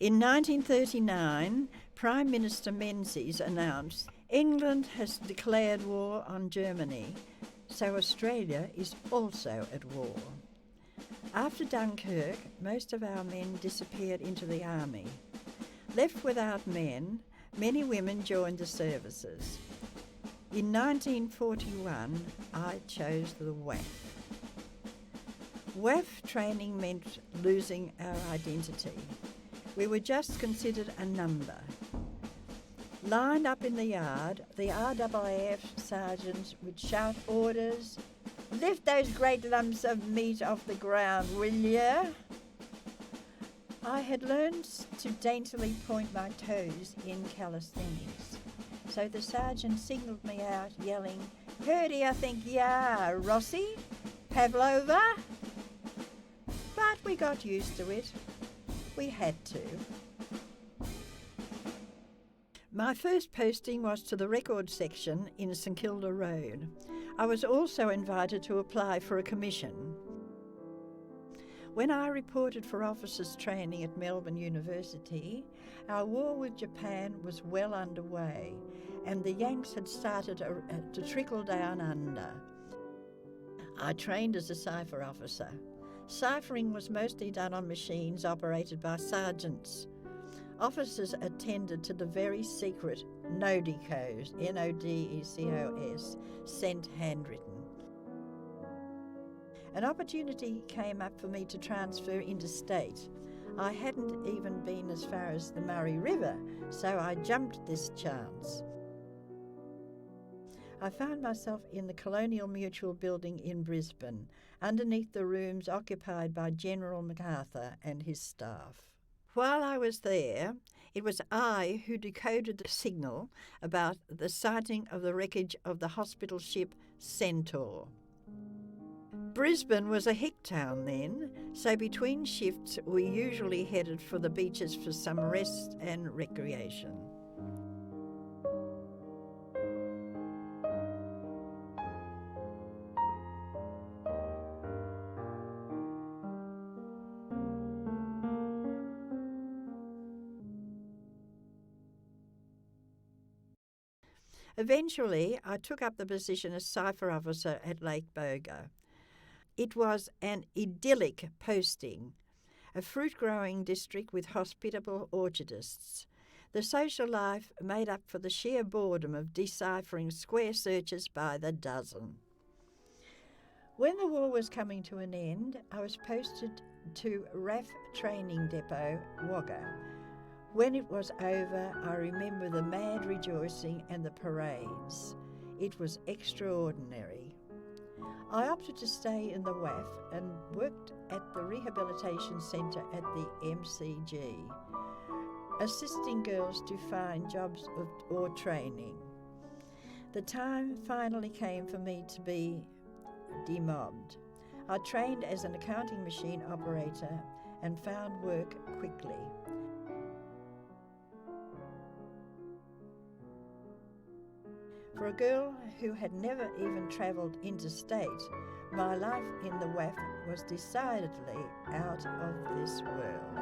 In 1939, Prime Minister Menzies announced England has declared war on Germany, so Australia is also at war. After Dunkirk, most of our men disappeared into the army. Left without men, many women joined the services. In 1941, I chose the WAAF. WAAF training meant losing our identity. We were just considered a number. Lined up in the yard, the RAAF sergeants would shout orders, "Lift those great lumps of meat off the ground, will you?" I had learned to daintily point my toes in calisthenics, so the sergeant signalled me out, yelling, "Who do you think you are, Rossi? Pavlova?" But we got used to it. We had to. My first posting was to the record section in St Kilda Road. I was also invited to apply for a commission. When I reported for officers training at Melbourne University, our war with Japan was well underway and the Yanks had started to trickle down under. I trained as a cipher officer. Ciphering was mostly done on machines operated by sergeants. Officers attended to the very secret NODECOs, NODECOS, sent handwritten. An opportunity came up for me to transfer interstate. I hadn't even been as far as the Murray River, so I jumped this chance. I found myself in the Colonial Mutual building in Brisbane, underneath the rooms occupied by General MacArthur and his staff. While I was there, it was I who decoded the signal about the sighting of the wreckage of the hospital ship Centaur. Brisbane was a hick town then, so between shifts we usually headed for the beaches for some rest and recreation. Eventually, I took up the position as cipher officer at Lake Boga. It was an idyllic posting, a fruit-growing district with hospitable orchardists. The social life made up for the sheer boredom of deciphering square searches by the dozen. When the war was coming to an end, I was posted to RAAF Training Depot, Wagga. When it was over, I remember the mad rejoicing and the parades. It was extraordinary. I opted to stay in the WAAF and worked at the rehabilitation centre at the MCG, assisting girls to find jobs or training. The time finally came for me to be demobbed. I trained as an accounting machine operator and found work quickly. For a girl who had never even travelled interstate, my life in the WAAF was decidedly out of this world.